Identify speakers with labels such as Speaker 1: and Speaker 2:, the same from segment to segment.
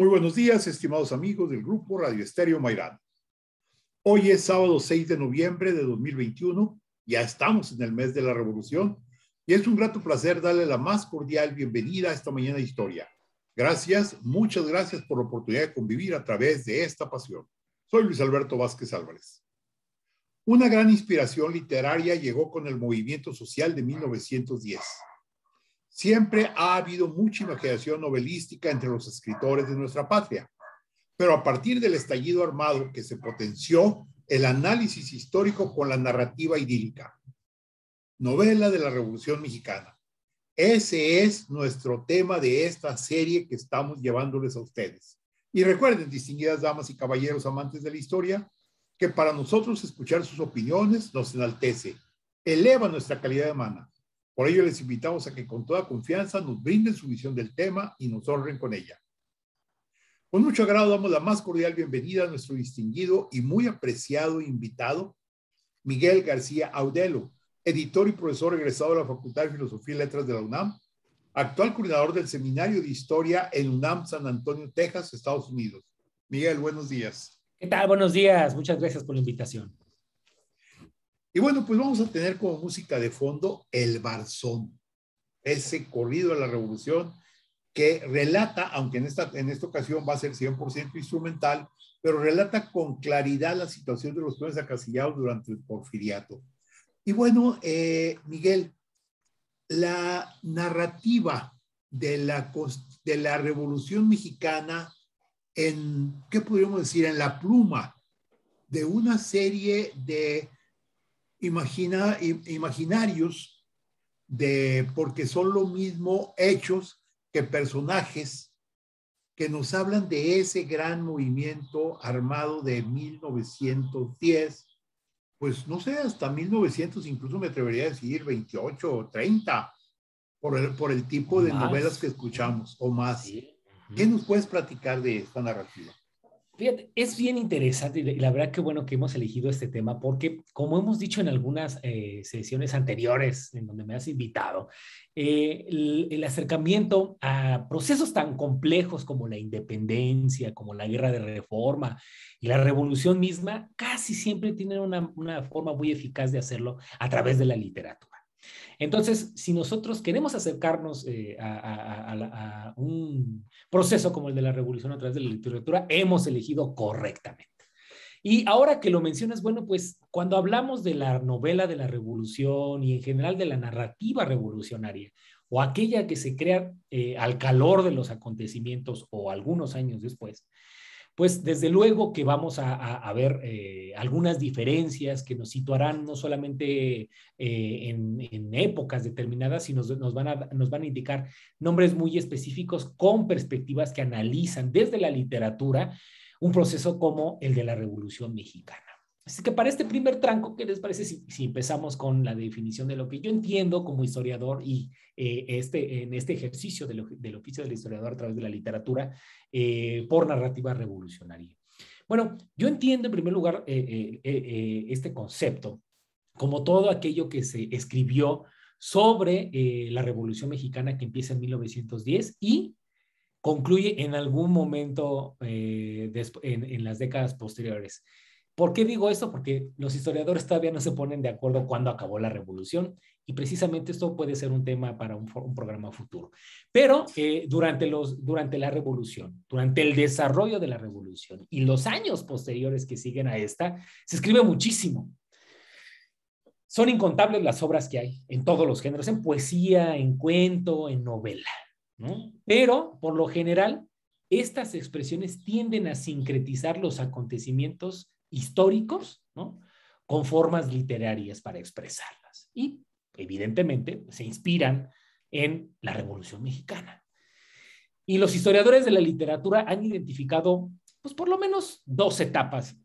Speaker 1: Muy buenos días, estimados amigos del Grupo Radio Estéreo Mairán. Hoy es sábado 6 de noviembre de 2021, ya estamos en el mes de la Revolución y es un grato placer darle la más cordial bienvenida a esta mañana de historia. Gracias, muchas gracias por la oportunidad de convivir a través de esta pasión. Soy Luis Alberto Vázquez Álvarez. Una gran inspiración literaria llegó con el movimiento social de 1910. Siempre ha habido mucha imaginación novelística entre los escritores de nuestra patria, pero a partir del estallido armado que se potenció el análisis histórico con la narrativa idílica. Novela de la Revolución Mexicana. Ese es nuestro tema de esta serie que estamos llevándoles a ustedes. Y recuerden, distinguidas damas y caballeros amantes de la historia, que para nosotros escuchar sus opiniones nos enaltece, eleva nuestra calidad humana. Por ello les invitamos a que con toda confianza nos brinden su visión del tema y nos honren con ella. Con mucho agrado damos la más cordial bienvenida a nuestro distinguido y muy apreciado invitado, Miguel García Audelo, editor y profesor egresado de la Facultad de Filosofía y Letras de la UNAM, actual coordinador del Seminario de Historia en UNAM San Antonio, Texas, Estados Unidos. Miguel, buenos días.
Speaker 2: ¿Qué tal? Buenos días. Muchas gracias por la invitación.
Speaker 1: Y bueno, pues vamos a tener como música de fondo El Barzón, ese corrido a la revolución que relata, aunque en esta ocasión va a ser 100% instrumental, pero relata con claridad la situación de los jóvenes acasillados durante el porfiriato. Y bueno, Miguel, la narrativa de la Revolución Mexicana ¿qué podríamos decir? En la pluma de una serie de imaginarios porque son lo mismo hechos que personajes que nos hablan de ese gran movimiento armado de 1910, pues no sé, hasta 1900, incluso me atrevería a decir 28 o 30, por el tipo de novelas que escuchamos, o más. Sí. ¿Qué nos puedes platicar de esta narrativa?
Speaker 2: Fíjate, es bien interesante y la verdad que bueno que hemos elegido este tema porque, como hemos dicho en algunas sesiones anteriores en donde me has invitado, el acercamiento a procesos tan complejos como la independencia, como la guerra de reforma y la revolución misma, casi siempre tienen una forma muy eficaz de hacerlo a través de la literatura. Entonces, si nosotros queremos acercarnos a un proceso como el de la revolución a través de la literatura, hemos elegido correctamente. Y ahora que lo mencionas, bueno, pues cuando hablamos de la novela de la revolución y en general de la narrativa revolucionaria, o aquella que se crea al calor de los acontecimientos o algunos años después, pues desde luego que vamos a ver algunas diferencias que nos situarán no solamente en épocas determinadas, sino nos van a indicar nombres muy específicos con perspectivas que analizan desde la literatura un proceso como el de la Revolución Mexicana. Así que para este primer tranco, ¿qué les parece si empezamos con la definición de lo que yo entiendo como historiador y en este ejercicio del oficio del historiador a través de la literatura por narrativa revolucionaria? Bueno, yo entiendo en primer lugar este concepto como todo aquello que se escribió sobre la Revolución Mexicana que empieza en 1910 y concluye en algún momento en las décadas posteriores. ¿Por qué digo esto? Porque los historiadores todavía no se ponen de acuerdo cuándo acabó la revolución y precisamente esto puede ser un tema para un programa futuro. Pero durante la revolución, durante el desarrollo de la revolución y los años posteriores que siguen a esta, se escribe muchísimo. Son incontables las obras que hay en todos los géneros, en poesía, en cuento, en novela, ¿no? Pero, por lo general, estas expresiones tienden a sincretizar los acontecimientos históricos, ¿no? Con formas literarias para expresarlas. Y, evidentemente, se inspiran en la Revolución Mexicana. Y los historiadores de la literatura han identificado, pues, por lo menos dos etapas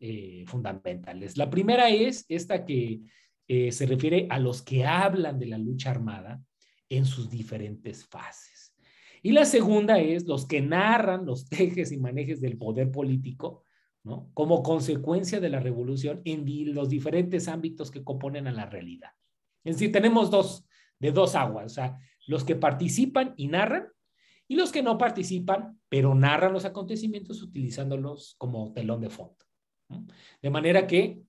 Speaker 2: fundamentales. La primera es esta que se refiere a los que hablan de la lucha armada en sus diferentes fases. Y la segunda es los que narran los tejes y manejes del poder político, ¿no? Como consecuencia de la revolución en los diferentes ámbitos que componen a la realidad. Es decir, tenemos dos aguas, o sea, los que participan y narran y los que no participan, pero narran los acontecimientos utilizándolos como telón de fondo, ¿no? De manera que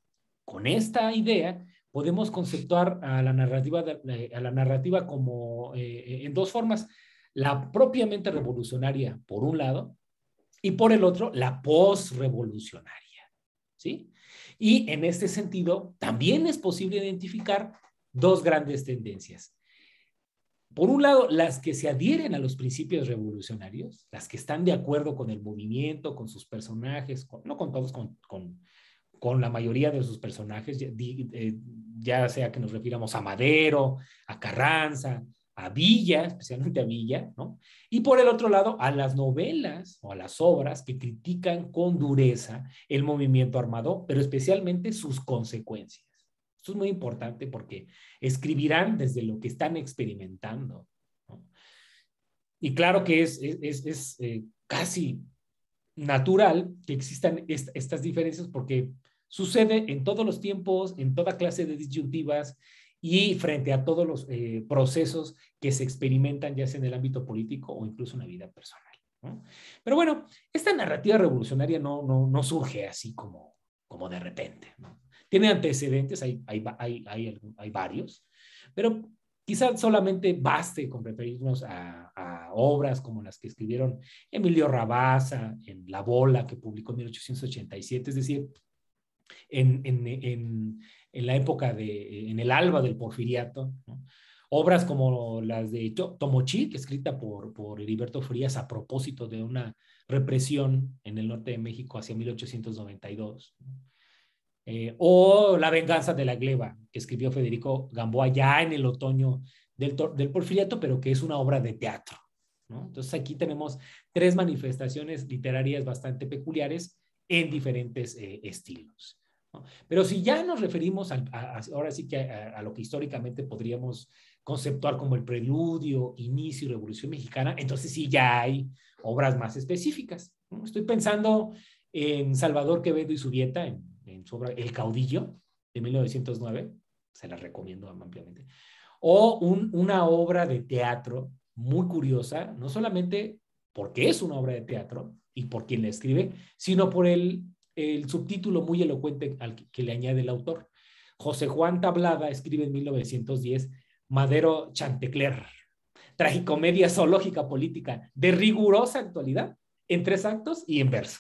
Speaker 2: con esta idea podemos conceptuar a la narrativa como en dos formas: la propiamente revolucionaria por un lado y por el otro la postrevolucionaria, ¿sí? Y en este sentido también es posible identificar dos grandes tendencias. Por un lado, las que se adhieren a los principios revolucionarios, las que están de acuerdo con el movimiento, con sus personajes, no con todos, con la mayoría de sus personajes, ya sea que nos refiramos a Madero, a Carranza, a Villa, especialmente a Villa, ¿no? Y por el otro lado, a las novelas o a las obras que critican con dureza el movimiento armado, pero especialmente sus consecuencias. Esto es muy importante porque escribirán desde lo que están experimentando, ¿no? Y claro que es casi natural que existan estas diferencias porque sucede en todos los tiempos, en toda clase de disyuntivas y frente a todos los procesos que se experimentan ya sea en el ámbito político o incluso en la vida personal, ¿no? Pero bueno, esta narrativa revolucionaria no surge así como de repente, ¿no? Tiene antecedentes, hay varios, pero quizás solamente baste con referirnos a obras como las que escribieron Emilio Rabasa en La Bola, que publicó en 1887, es decir, en la época en el alba del porfiriato, ¿no? Obras como las de Tomochic, escrita por Heriberto Frías a propósito de una represión en el norte de México hacia 1892, ¿no? O La venganza de la gleba, que escribió Federico Gamboa ya en el otoño del porfiriato, pero que es una obra de teatro, ¿no? Entonces aquí tenemos tres manifestaciones literarias bastante peculiares en diferentes estilos, ¿no? Pero si ya nos referimos ahora sí que a lo que históricamente podríamos conceptuar como el preludio, inicio y revolución mexicana, entonces sí ya hay obras más específicas, ¿no? Estoy pensando en Salvador Quevedo y Subieta, en su obra El Caudillo, de 1909, se la recomiendo ampliamente. O una obra de teatro muy curiosa, no solamente porque es una obra de teatro y por quien la escribe, sino por el subtítulo muy elocuente al que le añade el autor. José Juan Tablada escribe en 1910 Madero Chantecler, tragicomedia zoológica política de rigurosa actualidad, en 3 actos y en verso.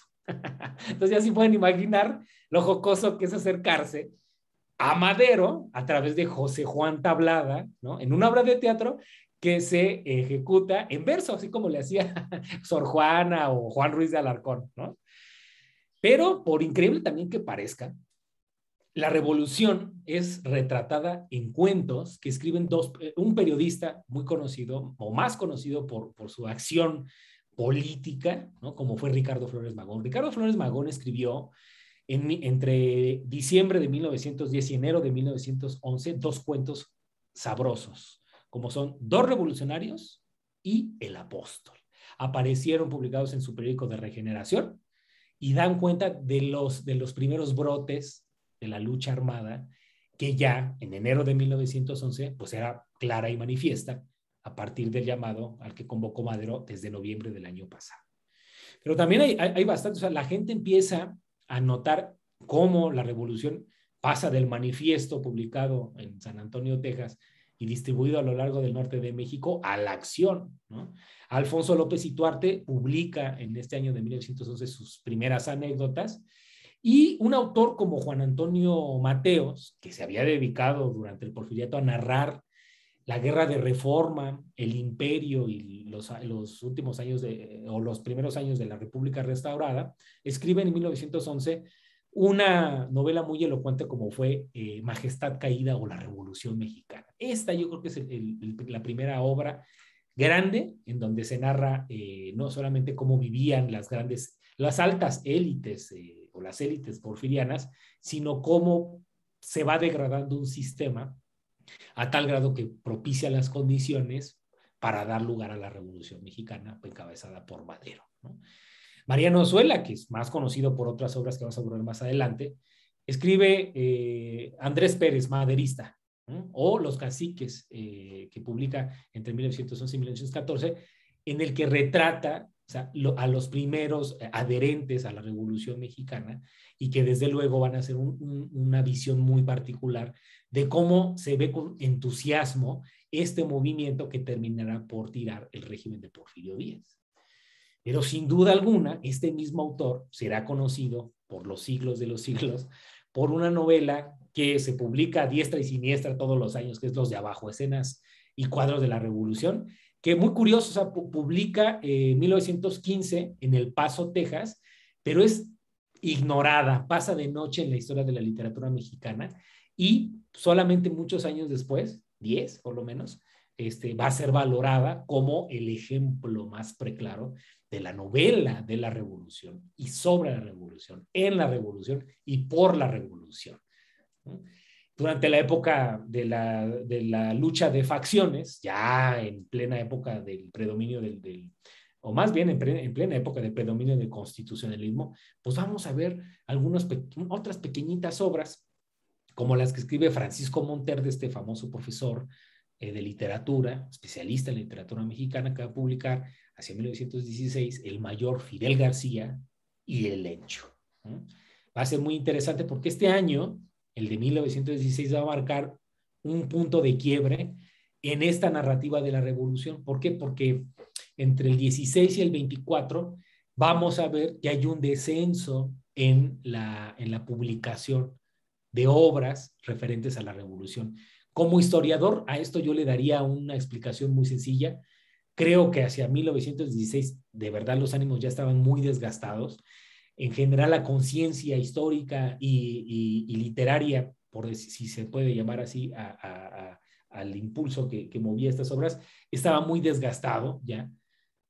Speaker 2: Entonces ya sí pueden imaginar lo jocoso que es acercarse a Madero a través de José Juan Tablada, ¿no? En una obra de teatro que se ejecuta en verso, así como le hacía Sor Juana o Juan Ruiz de Alarcón, ¿no? Pero por increíble también que parezca, la revolución es retratada en cuentos que escriben un periodista muy conocido o más conocido por su acción política, ¿no? Como fue Ricardo Flores Magón. Ricardo Flores Magón escribió entre diciembre de 1910 y enero de 1911 2 cuentos sabrosos, como son Dos Revolucionarios y El Apóstol. Aparecieron publicados en su periódico de Regeneración y dan cuenta de los primeros brotes de la lucha armada que ya en enero de 1911 pues era clara y manifiesta a partir del llamado al que convocó Madero desde noviembre del año pasado. Pero también hay bastante, o sea, la gente empieza a notar cómo la revolución pasa del manifiesto publicado en San Antonio, Texas, y distribuido a lo largo del norte de México a la acción, ¿no? Alfonso López Ituarte publica en este año de 1911 sus primeras anécdotas, y un autor como Juan Antonio Mateos, que se había dedicado durante el porfiriato a narrar la guerra de reforma, el imperio y los últimos años o los primeros años de la República restaurada, escribe en 1911 una novela muy elocuente como fue Majestad Caída o la Revolución Mexicana. Esta yo creo que es la primera obra grande en donde se narra no solamente cómo vivían las altas élites o las élites porfirianas, sino cómo se va degradando un sistema a tal grado que propicia las condiciones para dar lugar a la Revolución Mexicana encabezada por Madero, ¿no? Mariano Ozuela, que es más conocido por otras obras que vamos a hablar más adelante, escribe Andrés Pérez, maderista, ¿no? O Los Caciques, que publica entre 1911 y 1914, en el que retrata, o sea, a los primeros adherentes a la Revolución Mexicana, y que desde luego van a ser una visión muy particular de cómo se ve con entusiasmo este movimiento que terminará por tirar el régimen de Porfirio Díaz. Pero sin duda alguna, este mismo autor será conocido por los siglos de los siglos por una novela que se publica a diestra y siniestra todos los años, que es Los de Abajo, escenas y cuadros de la Revolución, que muy curioso, o sea, publica en 1915 en El Paso, Texas, pero es ignorada, pasa de noche en la historia de la literatura mexicana, y solamente muchos años después, 10 por lo menos, va a ser valorada como el ejemplo más preclaro de la novela de la Revolución y sobre la Revolución, en la Revolución y por la Revolución, ¿no? Durante la época de la lucha de facciones, ya en plena época del predominio o más bien en plena época del predominio del constitucionalismo, pues vamos a ver otras pequeñitas obras, como las que escribe Francisco Monterde, este famoso profesor de literatura, especialista en literatura mexicana, que va a publicar hacia 1916 El Mayor Fidel García y El Lencho, ¿no? Va a ser muy interesante porque este año, el de 1916, va a marcar un punto de quiebre en esta narrativa de la revolución. ¿Por qué? Porque entre el 16 y el 24 vamos a ver que hay un descenso en la publicación de obras referentes a la revolución. Como historiador, a esto yo le daría una explicación muy sencilla. Creo que hacia 1916, de verdad, los ánimos ya estaban muy desgastados. En general, la conciencia histórica y literaria, por decir, si se puede llamar así, al impulso que movía estas obras, estaba muy desgastado ya,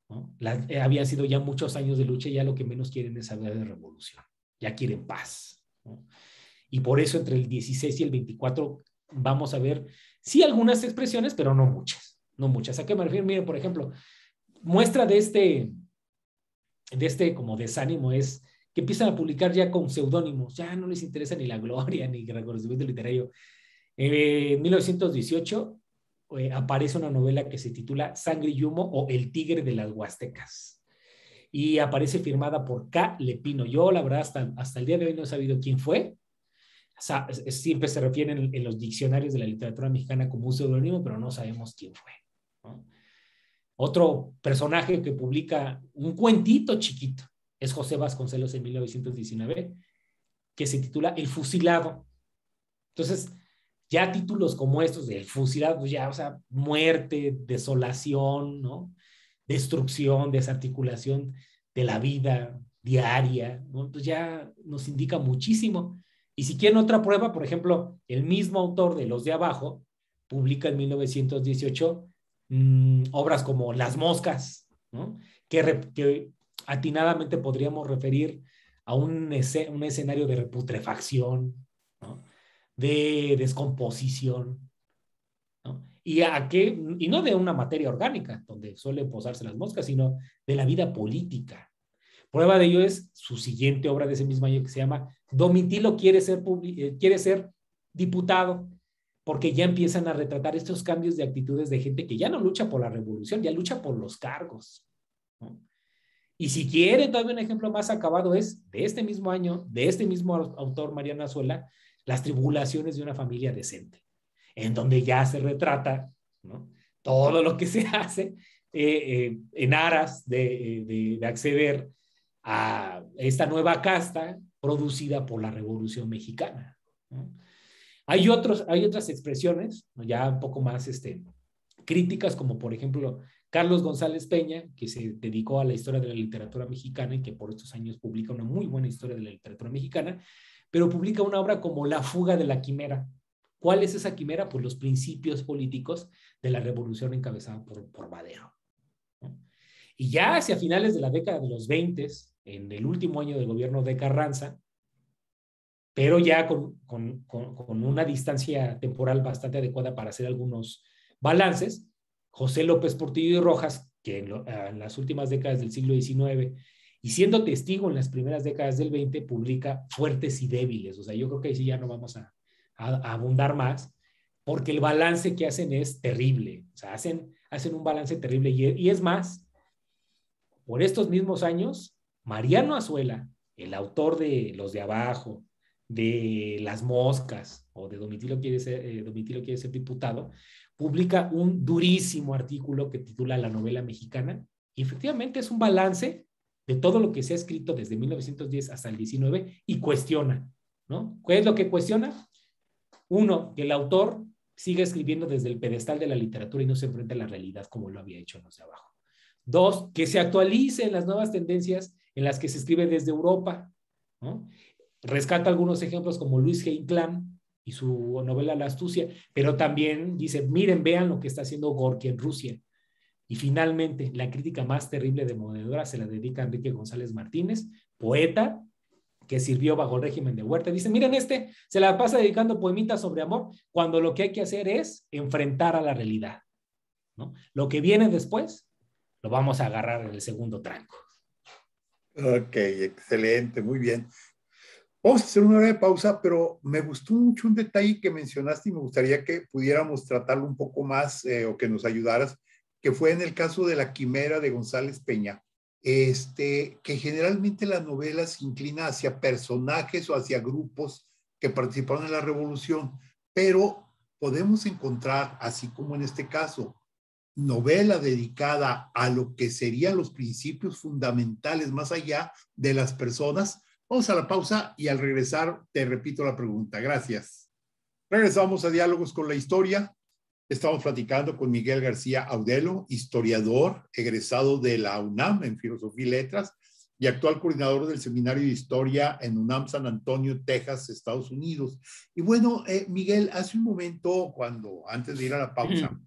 Speaker 2: ¿no? Habían sido ya muchos años de lucha y ya lo que menos quieren es saber de revolución. Ya quieren paz, ¿no? Y por eso entre el 16 y el 24 vamos a ver, sí, algunas expresiones, pero no muchas, no muchas. ¿A qué me refiero? Miren, por ejemplo, muestra de este como desánimo es que empiezan a publicar ya con seudónimos, ya no les interesa ni la gloria ni el reconocimiento literario. En 1918 aparece una novela que se titula Sangre y Humo o El Tigre de las Huastecas, y aparece firmada por K. Lepino. Yo, la verdad, hasta el día de hoy no he sabido quién fue. O sea, siempre se refieren en los diccionarios de la literatura mexicana como un seudónimo, pero no sabemos quién fue, ¿no? Otro personaje que publica un cuentito chiquito es José Vasconcelos en 1919, que se titula El Fusilado. Entonces, ya títulos como estos de El Fusilado, pues ya, o sea, muerte, desolación, ¿no? Destrucción, desarticulación de la vida diaria, ¿no? Pues ya nos indica muchísimo. Y si quieren otra prueba, por ejemplo, el mismo autor de Los de Abajo publica en 1918 obras como Las Moscas, ¿no? Que atinadamente podríamos referir a un escenario de putrefacción, ¿no? De descomposición, ¿no? Y no de una materia orgánica, donde suelen posarse las moscas, sino de la vida política. Prueba de ello es su siguiente obra de ese mismo año, que se llama Domitilo quiere ser diputado, porque ya empiezan a retratar estos cambios de actitudes de gente que ya no lucha por la revolución, ya lucha por los cargos, ¿no? Y si quieren todavía un ejemplo más acabado es de este mismo año, de este mismo autor, Mariano Azuela, Las tribulaciones de una familia decente, en donde ya se retrata, ¿no?, todo lo que se hace en aras de acceder a esta nueva casta producida por la Revolución Mexicana, ¿no? Hay otras expresiones, ¿no?, ya un poco más críticas, como por ejemplo Carlos González Peña, que se dedicó a la historia de la literatura mexicana y que por estos años publica una muy buena historia de la literatura mexicana, pero publica una obra como La fuga de la quimera. ¿Cuál es esa quimera? Pues los principios políticos de la revolución encabezada por Madero, ¿no? Y ya hacia finales de la década de los 20, en el último año del gobierno de Carranza, pero ya con una distancia temporal bastante adecuada para hacer algunos balances, José López Portillo y Rojas, que en las últimas décadas del siglo XIX y siendo testigo en las primeras décadas del XX, publica Fuertes y Débiles. O sea, yo creo que ahí sí ya no vamos a abundar más, porque el balance que hacen es terrible. O sea, hacen un balance terrible y es más, por estos mismos años, Mariano Azuela, el autor de Los de Abajo, de Las Moscas, o de Domitilo quiere ser diputado, publica un durísimo artículo que titula La novela mexicana, y efectivamente es un balance de todo lo que se ha escrito desde 1910 hasta el 19 y cuestiona, ¿no? ¿Qué es lo que cuestiona? Uno, que el autor sigue escribiendo desde el pedestal de la literatura y no se enfrenta a la realidad como lo había hecho en Los de Abajo. Dos, que se actualicen las nuevas tendencias en las que se escribe desde Europa, ¿no? Rescata algunos ejemplos como Luis G. Inclán y su novela La astucia, pero también dice, miren, vean lo que está haciendo Gorky en Rusia. Y finalmente, la crítica más terrible de demoledora se la dedica a Enrique González Martínez, poeta que sirvió bajo el régimen de Huerta. Dice, miren, se la pasa dedicando poemitas sobre amor, cuando lo que hay que hacer es enfrentar a la realidad, ¿no? Lo que viene después, lo vamos a agarrar en el segundo tranco.
Speaker 1: Ok, excelente, muy bien. Vamos a hacer una breve pausa, pero me gustó mucho un detalle que mencionaste y me gustaría que pudiéramos tratarlo un poco más o que nos ayudaras, que fue en el caso de La Quimera de González Peña, que generalmente la novela se inclina hacia personajes o hacia grupos que participaron en la revolución, pero podemos encontrar, así como en este caso, novela dedicada a lo que serían los principios fundamentales más allá de las personas. Vamos a la pausa y al regresar te repito la pregunta. Gracias. Regresamos a Diálogos con la Historia. Estamos platicando con Miguel García Audelo, historiador, egresado de la UNAM en Filosofía y Letras y actual coordinador del Seminario de Historia en UNAM San Antonio, Texas, Estados Unidos. Y bueno, Miguel, hace un momento, antes de ir a la pausa,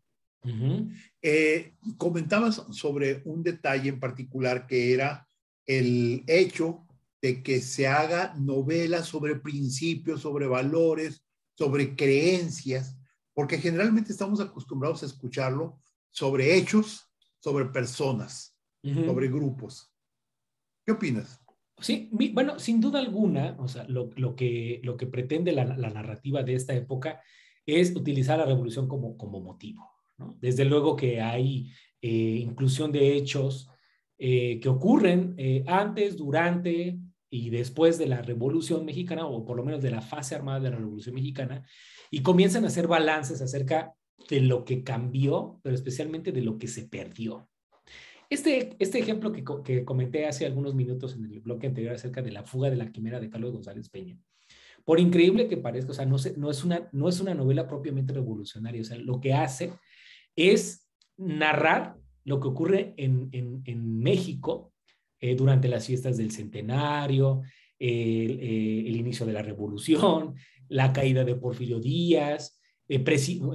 Speaker 1: comentabas sobre un detalle en particular que era el hecho de que se haga novela sobre principios, sobre valores, sobre creencias, porque generalmente estamos acostumbrados a escucharlo sobre hechos, sobre personas, sobre grupos. ¿Qué opinas?
Speaker 2: Sí, bueno, sin duda alguna, o sea, lo que pretende la narrativa de esta época es utilizar la revolución como motivo, ¿no? Desde luego que hay inclusión de hechos que ocurren antes, durante y después de la Revolución Mexicana, o por lo menos de la fase armada de la Revolución Mexicana, y comienzan a hacer balances acerca de lo que cambió, pero especialmente de lo que se perdió. Este ejemplo que comenté hace algunos minutos en el bloque anterior acerca de la fuga de la quimera de Carlos González Peña, por increíble que parezca, o sea, no es una novela propiamente revolucionaria, o sea, lo que hace es narrar lo que ocurre en México durante las fiestas del centenario, el inicio de la revolución, la caída de Porfirio Díaz,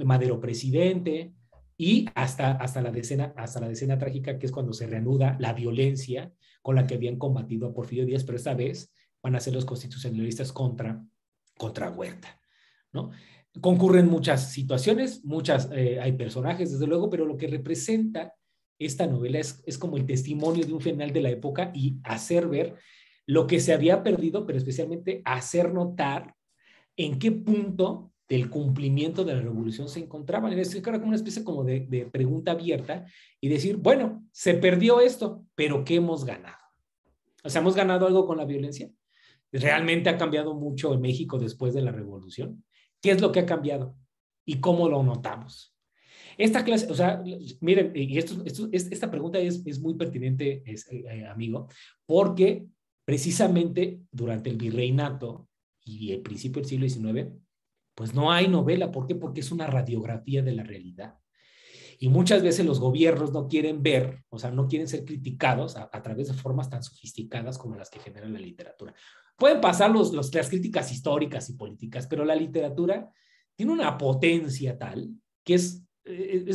Speaker 2: Madero presidente, y hasta la decena trágica, que es cuando se reanuda la violencia con la que habían combatido a Porfirio Díaz, pero esta vez van a ser los constitucionalistas contra Huerta, ¿no? Concurren muchas situaciones, hay personajes, desde luego, pero lo que representa esta novela es como el testimonio de un final de la época y hacer ver lo que se había perdido, pero especialmente hacer notar en qué punto del cumplimiento de la revolución se encontraban. Es como una especie como de pregunta abierta y decir, bueno, se perdió esto, pero ¿qué hemos ganado? O sea, ¿hemos ganado algo con la violencia? ¿Realmente ha cambiado mucho en México después de la revolución? ¿Qué es lo que ha cambiado? ¿Y cómo lo notamos? Esta clase, o sea, miren, y esta pregunta es muy pertinente, amigo, porque precisamente durante el virreinato y el principio del siglo XIX, pues no hay novela. ¿Por qué? Porque es una radiografía de la realidad. Y muchas veces los gobiernos no quieren ver, o sea, no quieren ser criticados a través de formas tan sofisticadas como las que genera la literatura. Pueden pasar las críticas históricas y políticas, pero la literatura tiene una potencia tal que es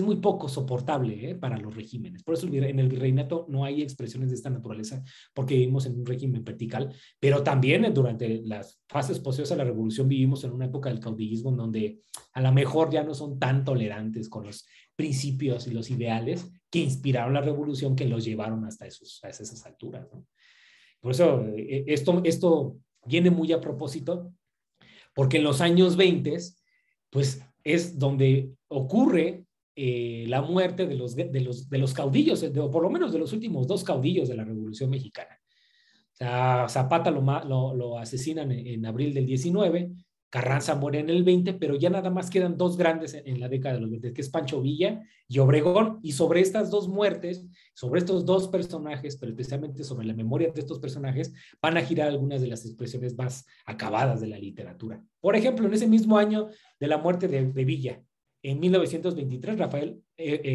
Speaker 2: muy poco soportable para los regímenes. Por eso en el virreinato no hay expresiones de esta naturaleza, porque vivimos en un régimen vertical, pero también durante las fases posteriores a la revolución vivimos en una época del caudillismo en donde a lo mejor ya no son tan tolerantes con los principios y los ideales que inspiraron la revolución, que los llevaron hasta esas alturas, ¿no? Por eso esto viene muy a propósito, porque en los años 20, pues es donde ocurre la muerte de los caudillos, o por lo menos de los últimos dos caudillos de la Revolución Mexicana. O sea, Zapata lo asesinan en abril del 19, Carranza muere en el 20, pero ya nada más quedan dos grandes en la década de los 20, que es Pancho Villa y Obregón, y sobre estas dos muertes, sobre estos dos personajes, pero especialmente sobre la memoria de estos personajes, van a girar algunas de las expresiones más acabadas de la literatura. Por ejemplo, en ese mismo año de la muerte de Villa, en 1923, Rafael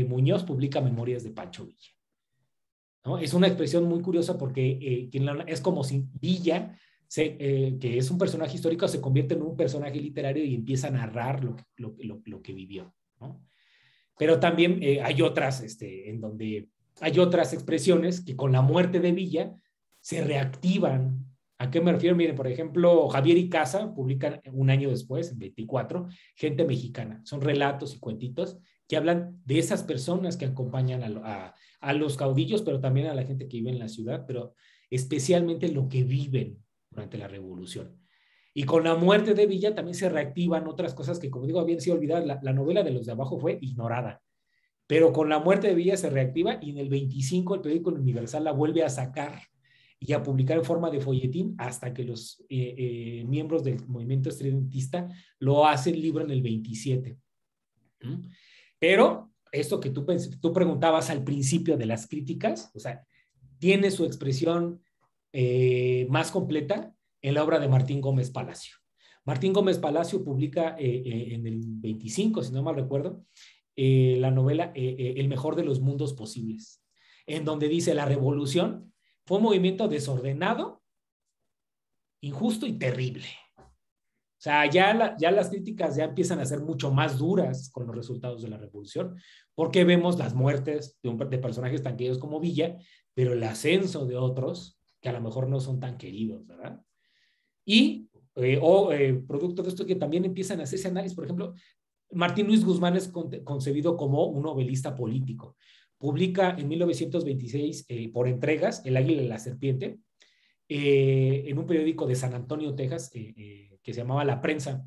Speaker 2: Muñoz publica Memorias de Pancho Villa, ¿no? Es una expresión muy curiosa porque es como si Villa, que es un personaje histórico, se convierte en un personaje literario y empieza a narrar lo que vivió, ¿no? Pero también hay otras, en donde hay otras expresiones que con la muerte de Villa se reactivan. ¿A qué me refiero? Miren, por ejemplo, Javier y Casa publican un año después, en 24, Gente Mexicana. Son relatos y cuentitos que hablan de esas personas que acompañan a los caudillos, pero también a la gente que vive en la ciudad, pero especialmente lo que viven durante la Revolución. Y con la muerte de Villa también se reactivan otras cosas que, como digo, habían sido olvidadas. La novela de los de abajo fue ignorada, pero con la muerte de Villa se reactiva y en el 25 el periódico Universal la vuelve a sacar y a publicar en forma de folletín hasta que los miembros del movimiento estridentista lo hacen libro en el 27. Pero esto que tú preguntabas al principio de las críticas, o sea, tiene su expresión más completa en la obra de Martín Gómez Palacio. Martín Gómez Palacio publica en el 25, si no mal recuerdo, la novela El mejor de los mundos posibles, en donde dice la revolución fue un movimiento desordenado, injusto y terrible. O sea, ya las críticas ya empiezan a ser mucho más duras con los resultados de la revolución, porque vemos las muertes de personajes tan queridos como Villa, pero el ascenso de otros que a lo mejor no son tan queridos, ¿verdad? Y producto de esto que también empiezan a hacerse análisis, por ejemplo, Martín Luis Guzmán es concebido como un novelista político. Publica en 1926 por entregas El Águila y la Serpiente en un periódico de San Antonio, Texas, que se llamaba La Prensa,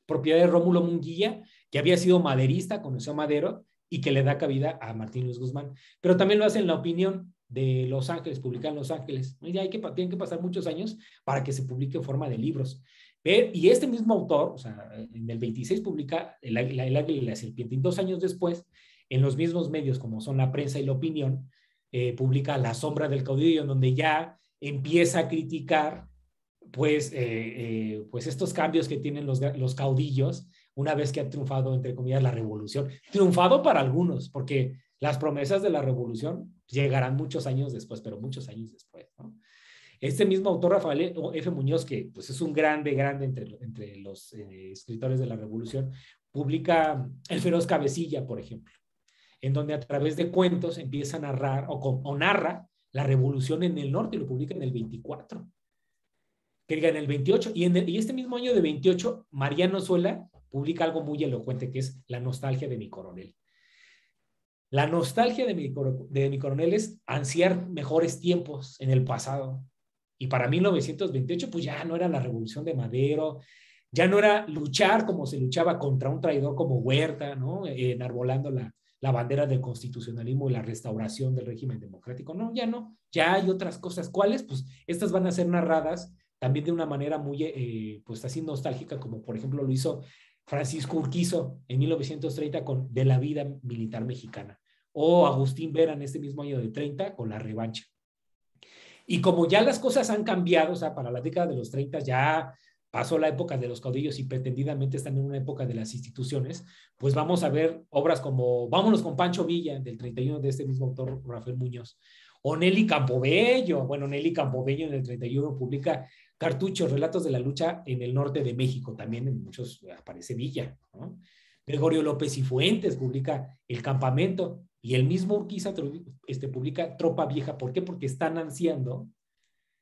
Speaker 2: propiedad de Rómulo Munguía, que había sido maderista, conoció a Madero y que le da cabida a Martín Luis Guzmán. Pero también lo hace en La Opinión de Los Ángeles, publica en Los Ángeles. Y tienen que pasar muchos años para que se publique en forma de libros. Y este mismo autor, o sea, en el 26 publica El Águila y la Serpiente, y 2 años después, en los mismos medios como son La Prensa y La Opinión, publica La Sombra del Caudillo, en donde ya empieza a criticar pues estos cambios que tienen los caudillos una vez que ha triunfado, entre comillas, la revolución. Triunfado para algunos, porque las promesas de la revolución llegarán muchos años después, pero muchos años después, ¿no? Este mismo autor, Rafael F. Muñoz, que pues, es un grande entre los escritores de la revolución, publica El Feroz Cabecilla, por ejemplo, en donde a través de cuentos empieza a narrar o narra la revolución en el norte, y lo publica en el 24, que diga en el 28, y este mismo año de 28, Mariano Zuela publica algo muy elocuente, que es La nostalgia de mi coronel. La nostalgia de mi coronel es ansiar mejores tiempos en el pasado. Y para 1928, pues ya no era la revolución de Madero, ya no era luchar como se luchaba contra un traidor como Huerta, ¿no? Enarbolando la bandera del constitucionalismo y la restauración del régimen democrático. No, ya no, ya hay otras cosas. ¿Cuáles? Pues estas van a ser narradas también de una manera muy, pues así nostálgica, como por ejemplo lo hizo Francisco Urquizo en 1930 con De la vida militar mexicana, o Agustín Vera en este mismo año de 30 con La revancha. Y como ya las cosas han cambiado, o sea, para la década de los 30 ya pasó la época de los caudillos y pretendidamente están en una época de las instituciones, pues vamos a ver obras como Vámonos con Pancho Villa, del 31, de este mismo autor, Rafael Muñoz, o Nelly Campobello. Bueno, Nelly Campobello en el 31 publica Cartuchos, Relatos de la Lucha en el Norte de México, también en muchos aparece Villa, ¿no? Gregorio López y Fuentes publica El Campamento, y el mismo Urquiza publica Tropa Vieja. ¿Por qué? Porque están ansiando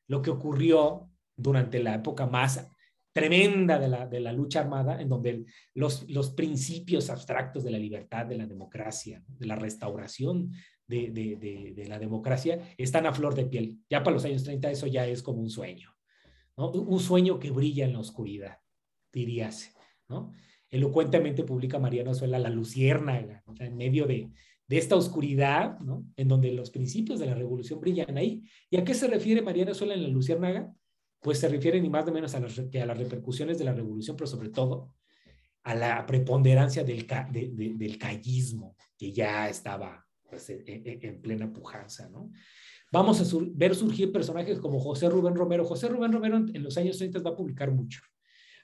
Speaker 2: lo que ocurrió durante la época más tremenda de la lucha armada, en donde los principios abstractos de la libertad, de la democracia, de la restauración de la democracia, están a flor de piel. Ya para los años 30 eso ya es como un sueño, ¿no? Un sueño que brilla en la oscuridad, diríase, ¿no? elocuentemente publica Mariano Azuela La Luciérnaga, o sea, en medio de esta oscuridad, ¿no? En donde los principios de la revolución brillan ahí. ¿Y a qué se refiere Mariano Azuela en La Luciérnaga? Pues se refiere ni más ni menos a las repercusiones de la revolución, pero sobre todo a la preponderancia del callismo, que ya estaba pues, en plena pujanza, ¿no? Vamos a ver surgir personajes como José Rubén Romero. José Rubén Romero en los años 30 va a publicar mucho.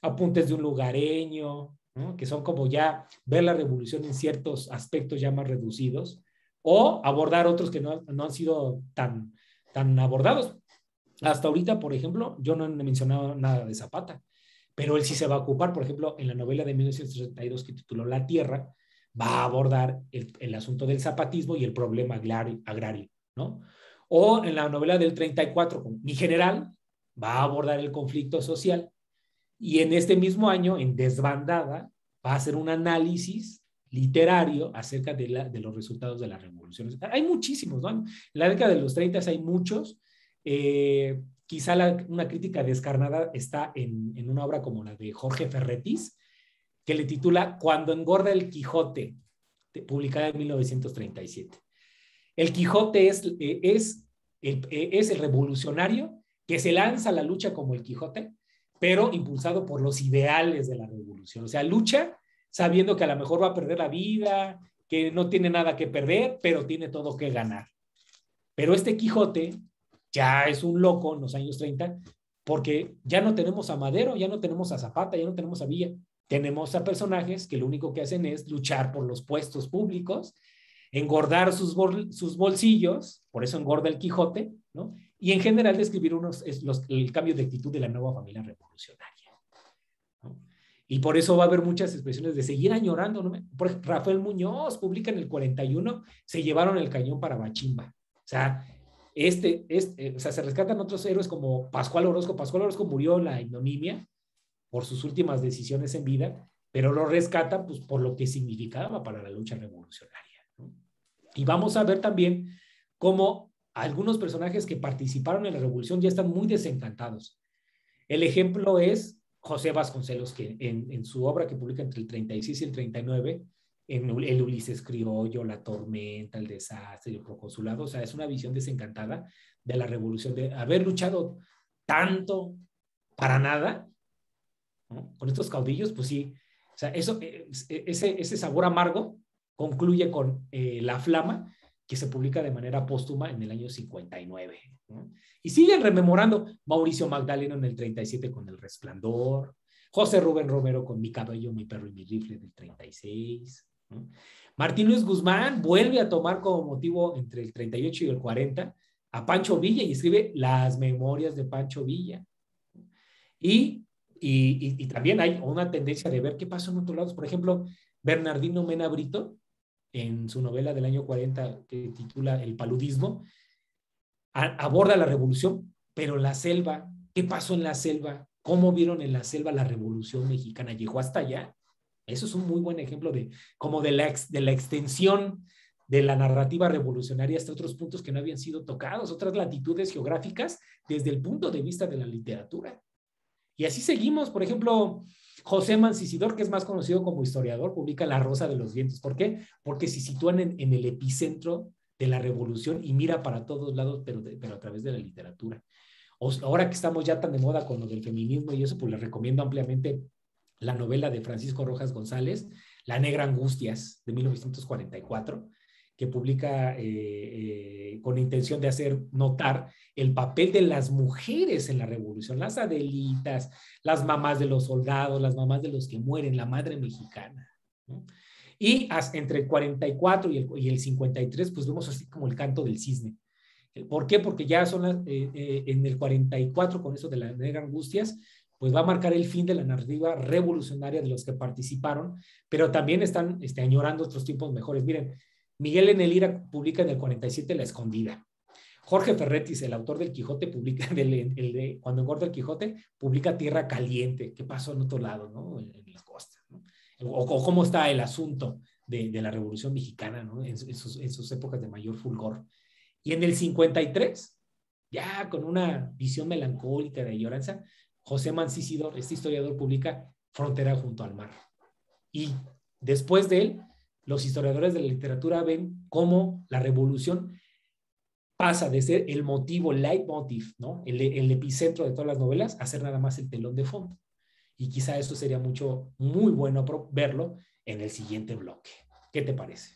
Speaker 2: Apuntes de un lugareño, ¿no? Que son como ya ver la revolución en ciertos aspectos ya más reducidos, o abordar otros que no han sido tan abordados. Hasta ahorita, por ejemplo, yo no he mencionado nada de Zapata, pero él sí se va a ocupar, por ejemplo, en la novela de 1932 que tituló La Tierra, va a abordar el asunto del zapatismo y el problema agrario, ¿no? O en la novela del 34, Mi General, va a abordar el conflicto social, y en este mismo año, en Desbandada, va a hacer un análisis literario acerca de los resultados de las revoluciones. Hay muchísimos, ¿no? En la década de los 30 hay muchos. Quizá una crítica descarnada está en una obra como la de Jorge Ferretis, que le titula Cuando engorda el Quijote, publicada en 1937. El Quijote es el revolucionario que se lanza a la lucha como el Quijote, pero impulsado por los ideales de la revolución. O sea, lucha sabiendo que a lo mejor va a perder la vida, que no tiene nada que perder, pero tiene todo que ganar. Pero este Quijote ya es un loco en los años 30, porque ya no tenemos a Madero, ya no tenemos a Zapata, ya no tenemos a Villa. Tenemos a personajes que lo único que hacen es luchar por los puestos públicos, engordar sus bolsillos, por eso engorda el Quijote, ¿no? Y en general describir el cambio de actitud de la nueva familia revolucionaria, ¿no? Y por eso va a haber muchas expresiones de seguir añorando, ¿no? Por ejemplo, Rafael Muñoz publica en el 41, se llevaron el cañón para Bachimba. O sea, o sea, se rescatan otros héroes como Pascual Orozco. Pascual Orozco murió en la ignominia por sus últimas decisiones en vida, pero lo rescata pues, por lo que significaba para la lucha revolucionaria, ¿no? Y vamos a ver también cómo algunos personajes que participaron en la revolución ya están muy desencantados. El ejemplo es José Vasconcelos, que en su obra que publica entre el 36 y el 39, en el Ulises Criollo, La Tormenta, El Desastre, El Proconsulado, o sea, es una visión desencantada de la revolución, de haber luchado tanto para nada, ¿no? Con estos caudillos, pues sí, o sea, ese sabor amargo concluye con La Flama, que se publica de manera póstuma en el año 59, ¿no? Y siguen rememorando Mauricio Magdaleno en el 37 con El Resplandor, José Rubén Romero con Mi Cabello, Mi Perro y Mi Rifle del 36, ¿no? Martín Luis Guzmán vuelve a tomar como motivo entre el 38 y el 40 a Pancho Villa y escribe Las Memorias de Pancho Villa. Y también hay una tendencia de ver qué pasó en otros lados. Por ejemplo, Bernardino Mena Brito, en su novela del año 40 que titula El paludismo, aborda la revolución, pero la selva, ¿qué pasó en la selva? ¿Cómo vieron en la selva la revolución mexicana? ¿Llegó hasta allá? Eso es un muy buen ejemplo de la extensión de la narrativa revolucionaria hasta otros puntos que no habían sido tocados, otras latitudes geográficas desde el punto de vista de la literatura. Y así seguimos. Por ejemplo, José Mancisidor, que es más conocido como historiador, publica La Rosa de los Vientos. ¿Por qué? Porque se sitúan en el epicentro de la revolución y mira para todos lados, pero a través de la literatura. Ahora que estamos ya tan de moda con lo del feminismo y eso, pues les recomiendo ampliamente la novela de Francisco Rojas González, La Negra Angustias, de 1944, que publica con intención de hacer notar el papel de las mujeres en la revolución, las Adelitas, las mamás de los soldados, las mamás de los que mueren, la madre mexicana, ¿no? Y entre el 44 y el 53, pues vemos así como el canto del cisne. ¿Por qué? Porque ya son en el 44, con eso de las Negra Angustias, pues va a marcar el fin de la narrativa revolucionaria de los que participaron, pero también están añorando otros tiempos mejores. Miren, Miguel N. Lira publica en el 47 La Escondida. Jorge Ferretis, el autor del Quijote, publica Cuando engorda el Quijote, publica Tierra Caliente. ¿Qué pasó en otro lado, ¿no? En las costas, ¿no? O cómo está el asunto de la Revolución Mexicana, ¿no? En sus épocas de mayor fulgor. Y en el 53, ya con una visión melancólica de añoranza, José Mancisidor, este historiador, publica Frontera junto al mar. Y después de él, los historiadores de la literatura ven cómo la revolución pasa de ser el motivo, el leitmotiv, ¿no? El epicentro de todas las novelas, a ser nada más el telón de fondo. Y quizá eso sería muy bueno verlo en el siguiente bloque. ¿Qué te parece?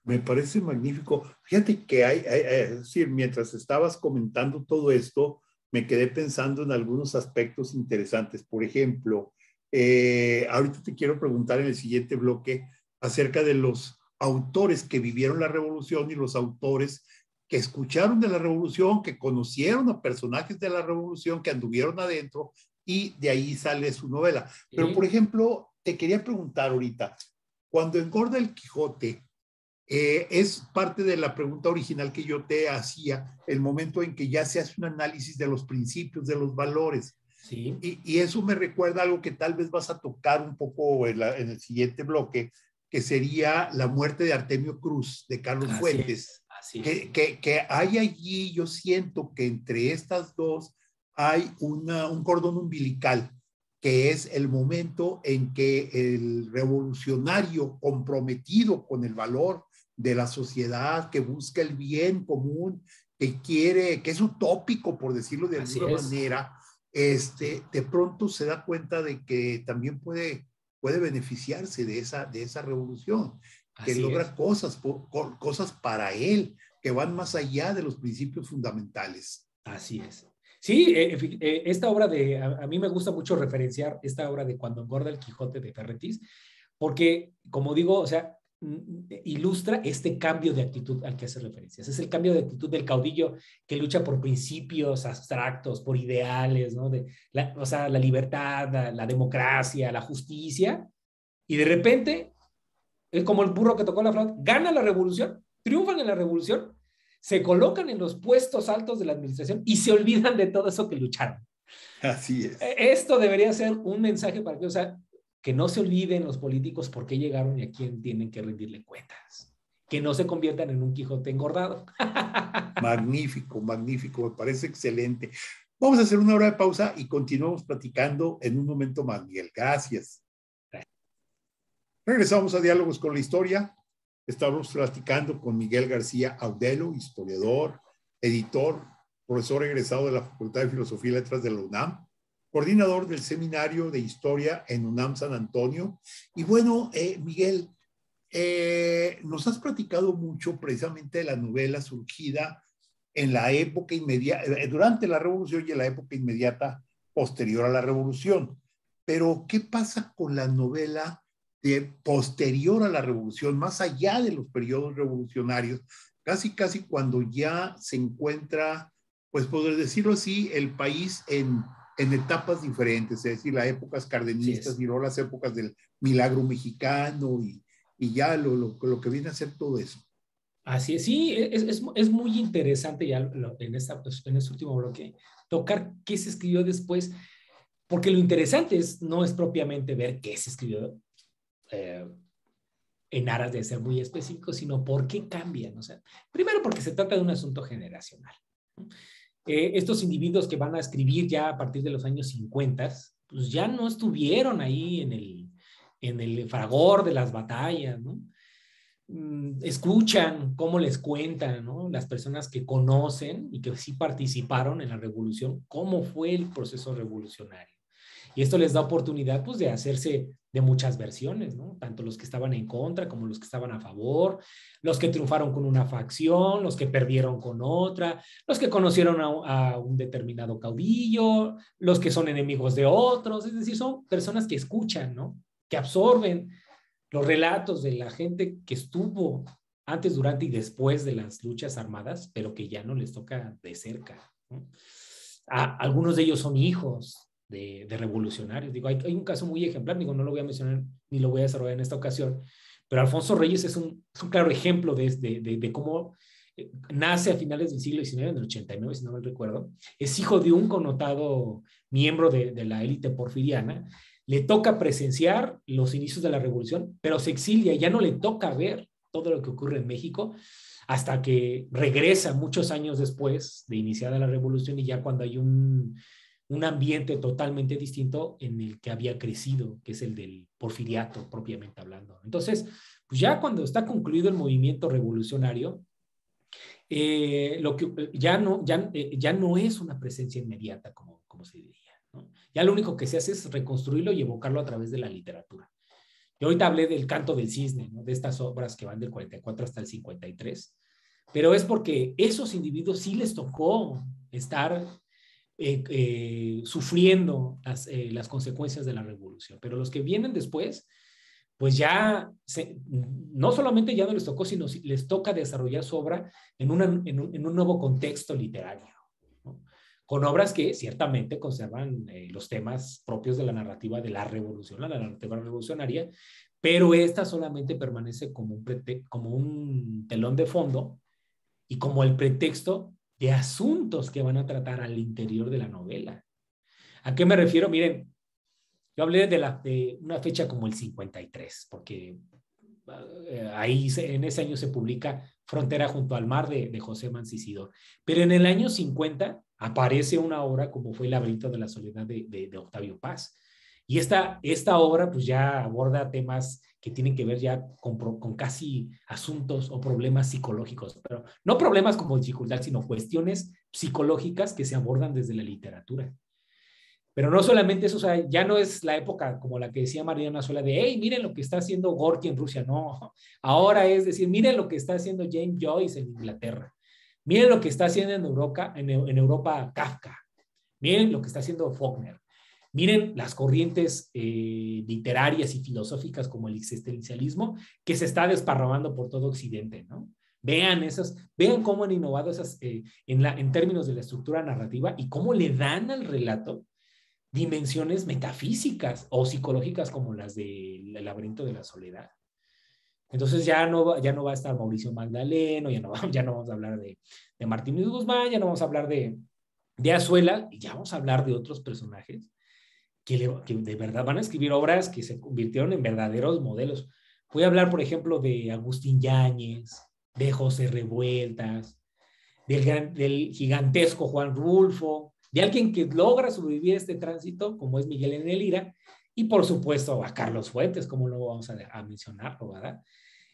Speaker 1: Me parece magnífico. Fíjate que es decir, mientras estabas comentando todo esto, me quedé pensando en algunos aspectos interesantes. Por ejemplo, ahorita te quiero preguntar en el siguiente bloque acerca de los autores que vivieron la revolución y los autores que escucharon de la revolución, que conocieron a personajes de la revolución, que anduvieron adentro y de ahí sale su novela. Pero, por ejemplo, te quería preguntar ahorita, cuando engorda el Quijote, es parte de la pregunta original que yo te hacía, el momento en que ya se hace un análisis de los principios, de los valores.
Speaker 2: Sí.
Speaker 1: Y eso me recuerda algo que tal vez vas a tocar un poco en el siguiente bloque, que sería la muerte de Artemio Cruz, de Carlos Fuentes.
Speaker 2: Así es.
Speaker 1: Que hay allí, yo siento que entre estas dos hay un cordón umbilical, que es el momento en que el revolucionario comprometido con el valor de la sociedad, que busca el bien común, que quiere, que es utópico, por decirlo de alguna manera, de pronto se da cuenta de que también puede beneficiarse de esa revolución, que
Speaker 2: Así
Speaker 1: logra
Speaker 2: es.
Speaker 1: cosas para él, que van más allá de los principios fundamentales.
Speaker 2: Así es. Sí, esta obra a mí me gusta mucho referenciar esta obra de Cuando engorda el Quijote de Ferretis, porque, como digo, o sea, ilustra este cambio de actitud al que hace referencias. Es el cambio de actitud del caudillo que lucha por principios abstractos, por ideales, ¿no? O sea, la libertad, la democracia, la justicia, y de repente, es como el burro que tocó la flauta, gana la revolución, triunfan en la revolución, se colocan en los puestos altos de la administración y se olvidan de todo eso que lucharon.
Speaker 1: Así es.
Speaker 2: Esto debería ser un mensaje para que, o sea, que no se olviden los políticos por qué llegaron y a quién tienen que rendirle cuentas. Que no se conviertan en un Quijote engordado.
Speaker 1: Magnífico, magnífico, me parece excelente. Vamos a hacer una hora de pausa y continuamos platicando en un momento más, Miguel. Gracias. Regresamos a Diálogos con la Historia. Estamos platicando con Miguel García Audelo, historiador, editor, profesor egresado de la Facultad de Filosofía y Letras de la UNAM, coordinador del Seminario de Historia en UNAM San Antonio. Y bueno, Miguel, nos has platicado mucho precisamente de la novela surgida en la época inmediata, durante la Revolución y en la época inmediata posterior a la Revolución. Pero, ¿qué pasa con la novela posterior a la Revolución, más allá de los periodos revolucionarios? Casi cuando ya se encuentra, pues poder decirlo así, el país en etapas diferentes, es decir, las épocas cardenistas y luego las épocas del milagro mexicano y ya lo que viene a ser todo eso.
Speaker 2: Así es, sí, es muy interesante ya en este último bloque tocar qué se escribió después, porque lo interesante no es propiamente ver qué se escribió en aras de ser muy específico, sino por qué cambian. O sea, primero porque se trata de un asunto generacional. Estos individuos que van a escribir ya a partir de los años 50, pues ya no estuvieron ahí en el fragor de las batallas, ¿no? Escuchan cómo les cuentan, ¿no? Las personas que conocen y que sí participaron en la revolución, cómo fue el proceso revolucionario. Y esto les da oportunidad, pues, de hacerse de muchas versiones, ¿no? Tanto los que estaban en contra como los que estaban a favor, los que triunfaron con una facción, los que perdieron con otra, los que conocieron a un determinado caudillo, los que son enemigos de otros. Es decir, son personas que escuchan, ¿no? Que absorben los relatos de la gente que estuvo antes, durante y después de las luchas armadas, pero que ya no les toca de cerca, ¿no? Algunos de ellos son hijos de revolucionarios. Digo, hay un caso muy ejemplar, digo, no lo voy a mencionar ni lo voy a desarrollar en esta ocasión, pero Alfonso Reyes es un claro ejemplo de cómo nace a finales del siglo XIX, en el 89, si no me recuerdo. Es hijo de un connotado miembro de la élite porfiriana. Le toca presenciar los inicios de la revolución, pero se exilia, ya no le toca ver todo lo que ocurre en México hasta que regresa muchos años después de iniciada la revolución y ya cuando hay un ambiente totalmente distinto en el que había crecido, que es el del porfiriato propiamente hablando. Entonces, pues ya cuando está concluido el movimiento revolucionario, lo que ya no es una presencia inmediata como se diría, ¿no? Ya lo único que se hace es reconstruirlo y evocarlo a través de la literatura. Yo ahorita hablé del Canto del Cisne, ¿no? De estas obras que van del 44 hasta el 53, pero es porque esos individuos sí les tocó estar sufriendo las consecuencias de la revolución, pero los que vienen después, pues ya no solamente ya no les tocó, sino les toca desarrollar su obra en un nuevo contexto literario, ¿no? Con obras que ciertamente conservan los temas propios de la narrativa de la revolución, la narrativa revolucionaria, pero esta solamente permanece como un telón de fondo y como el pretexto de asuntos que van a tratar al interior de la novela. ¿A qué me refiero? Miren, yo hablé de una fecha como el 53, porque ahí en ese año se publica Frontera junto al mar de José Mancisidor. Pero en el año 50 aparece una obra como fue El laberinto de la soledad de Octavio Paz. Y esta obra pues ya aborda temas que tienen que ver ya con casi asuntos o problemas psicológicos, pero no problemas como dificultad, sino cuestiones psicológicas que se abordan desde la literatura. Pero no solamente eso, o sea, ya no es la época como la que decía Mariana Suela de, hey, miren lo que está haciendo Gorky en Rusia, no. Ahora es decir, miren lo que está haciendo James Joyce en Inglaterra. Miren lo que está haciendo en Europa Kafka. Miren lo que está haciendo Faulkner. Miren las corrientes literarias y filosóficas como el existencialismo que se está desparramando por todo Occidente, ¿no? Vean cómo han innovado en términos de la estructura narrativa y cómo le dan al relato dimensiones metafísicas o psicológicas como las del laberinto de la soledad. Entonces ya no va a estar Mauricio Magdaleno, ya no vamos a hablar de Martín Luis Guzmán, ya no vamos a hablar de Azuela, y ya vamos a hablar de otros personajes que de verdad van a escribir obras que se convirtieron en verdaderos modelos. Voy a hablar, por ejemplo, de Agustín Yáñez, de José Revueltas, del gigantesco Juan Rulfo, de alguien que logra sobrevivir este tránsito, como es Miguel N. Lira, y por supuesto a Carlos Fuentes, como no vamos a mencionarlo, ¿verdad?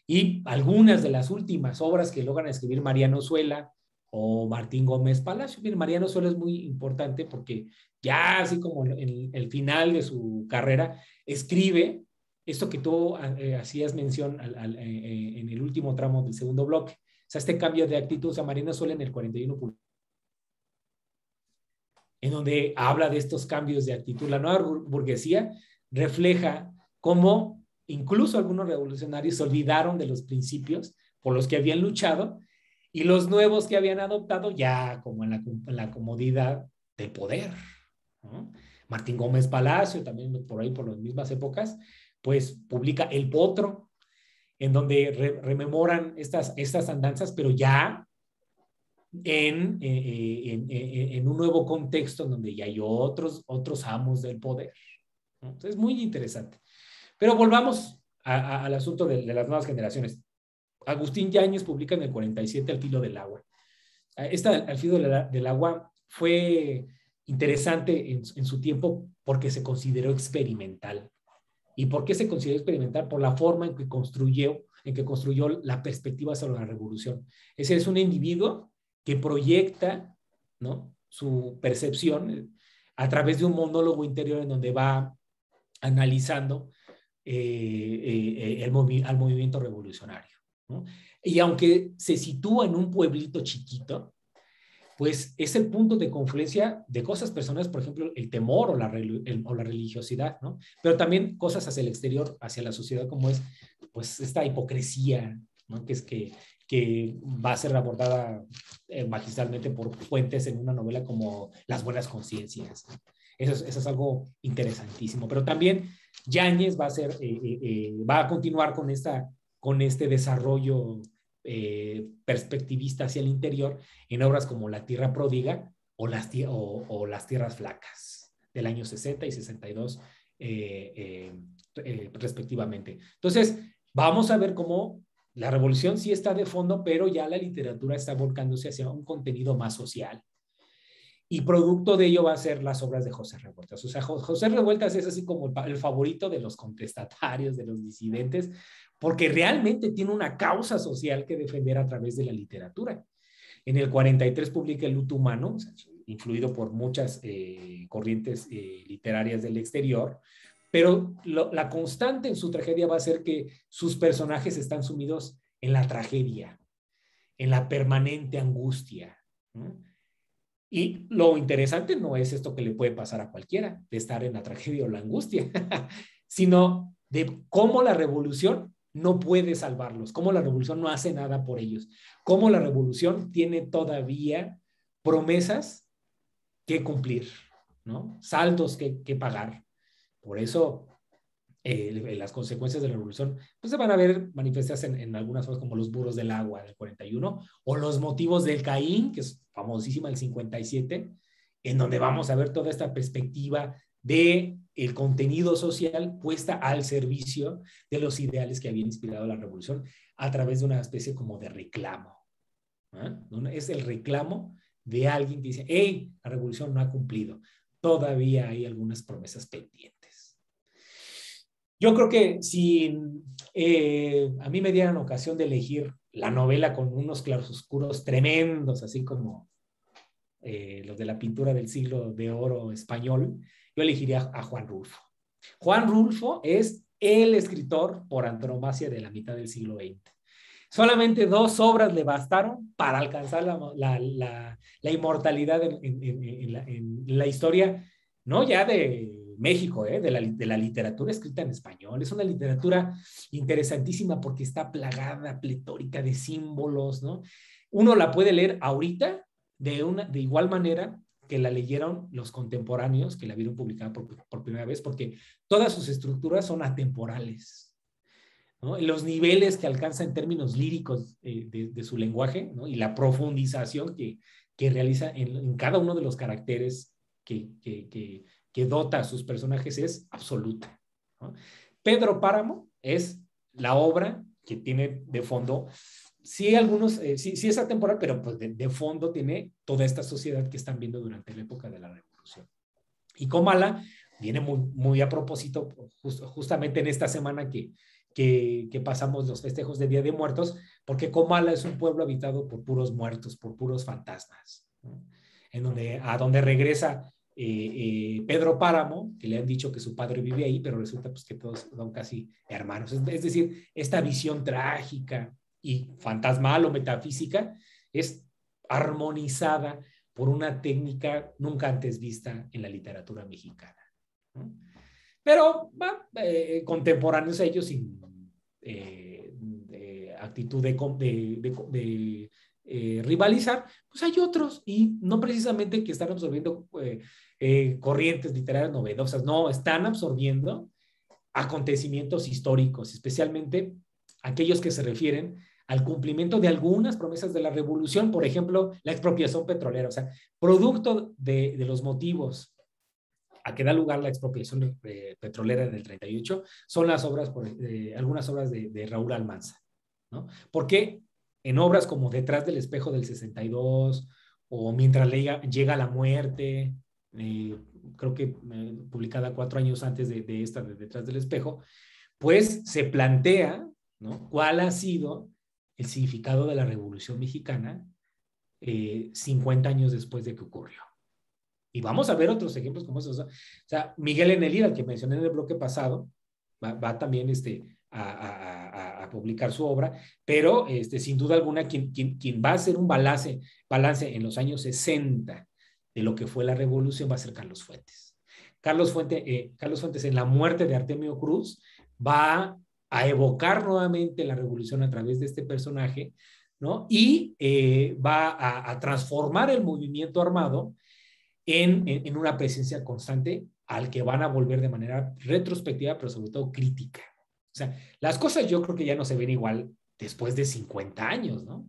Speaker 2: Y algunas de las últimas obras que logran escribir Mariano Suela o Martín Gómez Palacio. Miren, Mariano Suela es muy importante porque ya así como en el final de su carrera, escribe esto que tú hacías mención en el último tramo del segundo bloque. O sea, este cambio de actitud, o sea, Mariano Suela en el 41, en donde habla de estos cambios de actitud. La nueva burguesía refleja cómo incluso algunos revolucionarios se olvidaron de los principios por los que habían luchado y los nuevos que habían adoptado ya como en la comodidad del poder, ¿no? Martín Gómez Palacio, también por ahí por las mismas épocas, pues publica El Potro, en donde rememoran estas andanzas, pero ya en un nuevo contexto en donde ya hay otros amos del poder, ¿no? Entonces es muy interesante. Pero volvamos al asunto de las nuevas generaciones. Agustín Yáñez publica en el 47 Al filo del agua. Al filo del agua fue interesante en su tiempo porque se consideró experimental. ¿Y por qué se consideró experimental? Por la forma en que construyó la perspectiva sobre la revolución. Ese es un individuo que proyecta, ¿no?, su percepción a través de un monólogo interior en donde va analizando al movimiento revolucionario, ¿no? Y aunque se sitúa en un pueblito chiquito, pues es el punto de confluencia de cosas personales, por ejemplo, el temor o la religiosidad, ¿no? Pero también cosas hacia el exterior, hacia la sociedad, como es, pues, esta hipocresía, ¿no? Que va a ser abordada magistralmente por Fuentes en una novela como Las buenas conciencias. Eso es algo interesantísimo. Pero también Yáñez va a continuar con este desarrollo perspectivista hacia el interior en obras como La tierra pródiga o Las tierras flacas del año 60 y 62 respectivamente. Entonces, vamos a ver cómo la revolución sí está de fondo, pero ya la literatura está volcándose hacia un contenido más social. y producto de ello va a ser las obras de José Revueltas. O sea, José Revueltas es así como el favorito de los contestatarios, de los disidentes, porque realmente tiene una causa social que defender a través de la literatura. En el 43 publica El luto humano, o sea, influido por muchas corrientes literarias del exterior, pero la constante en su tragedia va a ser que sus personajes están sumidos en la tragedia, en la permanente angustia, ¿no? Y lo interesante no es esto que le puede pasar a cualquiera, de estar en la tragedia o la angustia, sino de cómo la revolución no puede salvarlos, cómo la revolución no hace nada por ellos, cómo la revolución tiene todavía promesas que cumplir, ¿no? Saldos que pagar. Por eso las consecuencias de la revolución pues, se van a ver manifestadas en algunas cosas como los buros del agua del 41 o los motivos del Caín, que es famosísima del 57, en donde vamos a ver toda esta perspectiva de el contenido social puesta al servicio de los ideales que habían inspirado la revolución a través de una especie como de reclamo. Es el reclamo de alguien que dice, hey, la revolución no ha cumplido, todavía hay algunas promesas pendientes. Yo creo que si a mí me dieran ocasión de elegir la novela con unos claroscuros tremendos, así como los de la pintura del siglo de oro español, yo elegiría a Juan Rulfo. Juan Rulfo es el escritor por antonomasia de la mitad del siglo XX. Solamente 2 obras le bastaron para alcanzar la inmortalidad en la historia, no ya de México, de la literatura escrita en español. Es una literatura interesantísima porque está plagada, pletórica de símbolos, ¿no? Uno la puede leer ahorita de igual manera que la leyeron los contemporáneos, que la vieron publicada por primera vez, porque todas sus estructuras son atemporales, ¿no? Los niveles que alcanza en términos líricos de su lenguaje, ¿no? Y la profundización que realiza en cada uno de los caracteres que dota a sus personajes es absoluta, ¿no? Pedro Páramo es la obra que tiene de fondo, sí, sí es atemporal, pero pues de fondo tiene toda esta sociedad que están viendo durante la época de la Revolución. Y Comala viene muy a propósito, justamente en esta semana que pasamos los festejos de Día de Muertos, porque Comala es un pueblo habitado por puros muertos, por puros fantasmas, ¿no? A donde regresa Pedro Páramo, que le han dicho que su padre vive ahí, pero resulta pues, que todos son casi hermanos. Es decir, esta visión trágica y fantasmal o metafísica es armonizada por una técnica nunca antes vista en la literatura mexicana, ¿no? Pero contemporáneos a ellos sin actitud de rivalizar, pues hay otros y no precisamente que están absorbiendo corrientes literarias novedosas, no, están absorbiendo acontecimientos históricos, especialmente aquellos que se refieren al cumplimiento de algunas promesas de la revolución, por ejemplo, la expropiación petrolera, o sea, producto de los motivos a que da lugar la expropiación petrolera del 38, son las obras, algunas obras de Raúl Almanza, ¿no? Porque en obras como Detrás del espejo del 62 o Mientras llega la muerte, creo que publicada 4 años antes de esta, de Detrás del espejo, pues se plantea, ¿no? ¿Cuál ha sido el significado de la Revolución Mexicana 50 años después de que ocurrió? Y vamos a ver otros ejemplos como esos. O sea, Miguel Enelira, al que mencioné en el bloque pasado, va también a publicar su obra, pero sin duda alguna quien va a hacer un balance en los años 60 de lo que fue la revolución va a ser Carlos Fuentes. Carlos Fuentes en La muerte de Artemio Cruz va a evocar nuevamente la revolución a través de este personaje, ¿no? Y va a transformar el movimiento armado en una presencia constante al que van a volver de manera retrospectiva, pero sobre todo crítica. O sea, las cosas yo creo que ya no se ven igual después de 50 años, ¿no?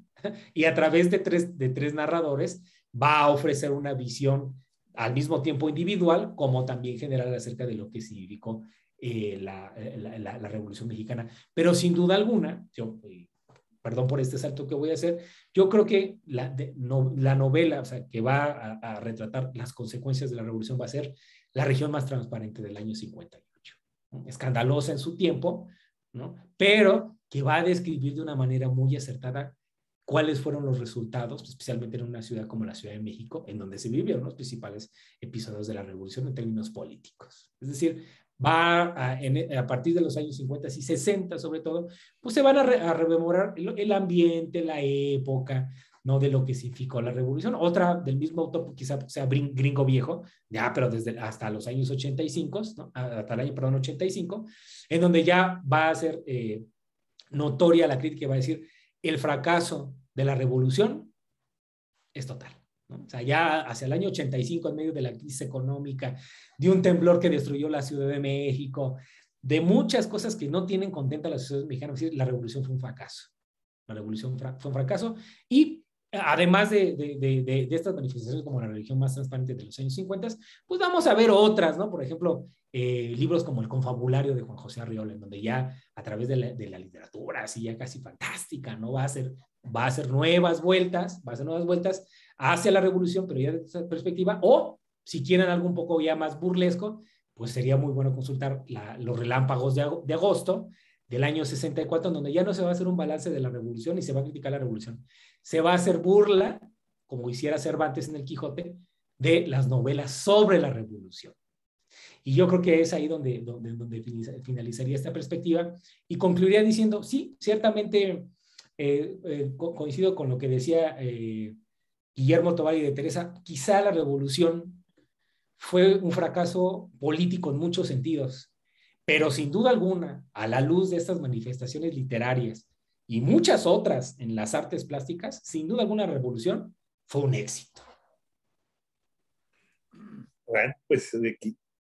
Speaker 2: Y a través de tres narradores va a ofrecer una visión al mismo tiempo individual como también general acerca de lo que significó la Revolución Mexicana. Pero sin duda alguna, yo perdón por este salto que voy a hacer, yo creo que la novela, o sea, que va a retratar las consecuencias de la revolución va a ser La región más transparente del año 58. ¿No? Escandalosa en su tiempo, ¿no? Pero que va a describir de una manera muy acertada cuáles fueron los resultados, especialmente en una ciudad como la Ciudad de México, en donde se vivieron los principales episodios de la revolución en términos políticos. Es decir, a partir de los años 50 y 60 sobre todo, pues se van a rememorar el ambiente, la época, ¿no? De lo que significó la revolución. Otra del mismo autor, quizá sea Gringo Viejo, ya, pero hasta los años 85, ¿no? Hasta el año, perdón, 85, en donde ya va a ser notoria la crítica, va a decir, el fracaso de la revolución es total. ¿No? O sea, ya hacia el año 85, en medio de la crisis económica, de un temblor que destruyó la Ciudad de México, de muchas cosas que no tienen contenta a la sociedad mexicana, la revolución fue un fracaso. La revolución fue un fracaso y además de estas manifestaciones como la religión más transparente de los años 50, pues vamos a ver otras, ¿no? Por ejemplo, libros como El Confabulario de Juan José Arriola, en donde ya a través de la literatura, así ya casi fantástica, ¿no? Va a hacer nuevas vueltas hacia la revolución, pero ya desde esa perspectiva, o si quieren algo un poco ya más burlesco, pues sería muy bueno consultar los relámpagos de agosto del año 64, en donde ya no se va a hacer un balance de la revolución y se va a criticar la revolución. Se va a hacer burla, como hiciera Cervantes en el Quijote, de las novelas sobre la revolución. Y yo creo que es ahí donde finalizaría esta perspectiva y concluiría diciendo, sí, ciertamente coincido con lo que decía Guillermo Tovar y de Teresa, quizá la revolución fue un fracaso político en muchos sentidos, pero sin duda alguna, a la luz de estas manifestaciones literarias y muchas otras en las artes plásticas, sin duda alguna la revolución fue un éxito.
Speaker 1: Bueno, pues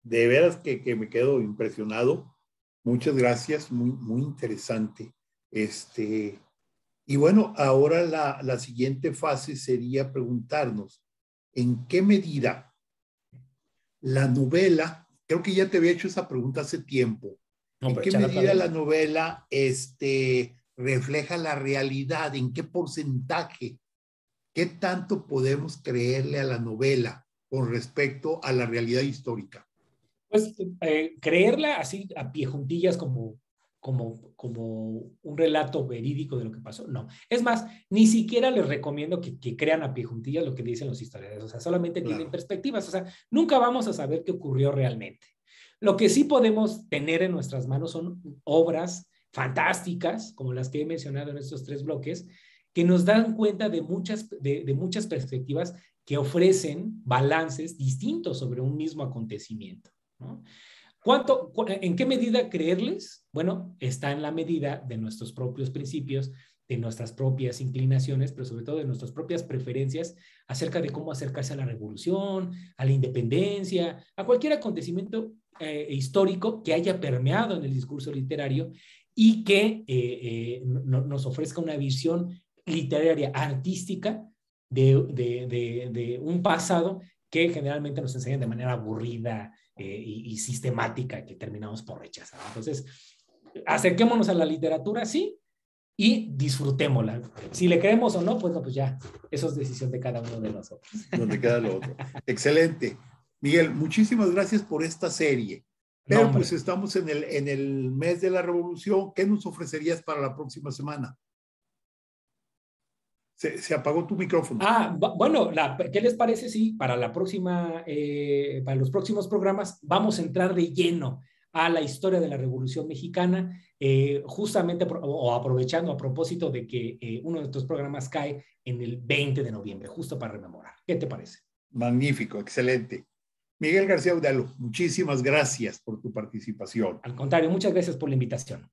Speaker 1: de veras que me quedo impresionado. Muchas gracias, muy, muy interesante. Y bueno, ahora la siguiente fase sería preguntarnos, ¿en qué medida la novela, creo que ya te había hecho esa pregunta hace tiempo,
Speaker 2: no,
Speaker 1: ¿en qué medida la novela refleja la realidad? ¿En qué porcentaje? ¿Qué tanto podemos creerle a la novela con respecto a la realidad histórica?
Speaker 2: Pues creerla así a pie juntillas como un relato verídico de lo que pasó, no. Es más, ni siquiera les recomiendo que crean a pie juntillas lo que dicen los historiadores, o sea, solamente tienen perspectivas, o sea, nunca vamos a saber qué ocurrió realmente. Lo que sí podemos tener en nuestras manos son obras fantásticas, como las que he mencionado en estos 3 bloques, que nos dan cuenta de muchas perspectivas que ofrecen balances distintos sobre un mismo acontecimiento, ¿no? ¿En qué medida creerles? Bueno, está en la medida de nuestros propios principios, de nuestras propias inclinaciones, pero sobre todo de nuestras propias preferencias acerca de cómo acercarse a la revolución, a la independencia, a cualquier acontecimiento histórico que haya permeado en el discurso literario y que nos ofrezca una visión literaria, artística de un pasado que generalmente nos enseñan de manera aburrida y sistemática, que terminamos por rechazar. Entonces, acerquémonos a la literatura, sí, y disfrutémosla. Si le creemos o no, pues no, pues ya, eso es decisión de cada uno de nosotros.
Speaker 1: Donde queda lo otro. Excelente. Miguel, muchísimas gracias por esta serie. Pero pues estamos en el mes de la revolución. ¿Qué nos ofrecerías para la próxima semana? Se apagó tu micrófono.
Speaker 2: Bueno, ¿qué les parece si para la próxima, para los próximos programas vamos a entrar de lleno a la historia de la Revolución Mexicana, justamente o aprovechando a propósito de que uno de estos programas cae en el 20 de noviembre, justo para rememorar? ¿Qué te parece?
Speaker 1: Magnífico, excelente. Miguel García Udelo, muchísimas gracias por tu participación.
Speaker 2: Al contrario, muchas gracias por la invitación.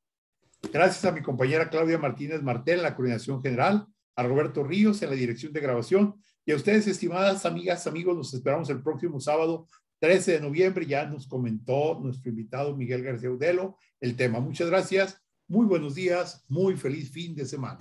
Speaker 1: Gracias a mi compañera Claudia Martínez Martel en la coordinación general, a Roberto Ríos en la dirección de grabación y a ustedes, estimadas amigas, amigos, nos esperamos el próximo sábado 13 de noviembre. Ya nos comentó nuestro invitado Miguel García Udelo el tema. Muchas gracias, muy buenos días, muy feliz fin de semana.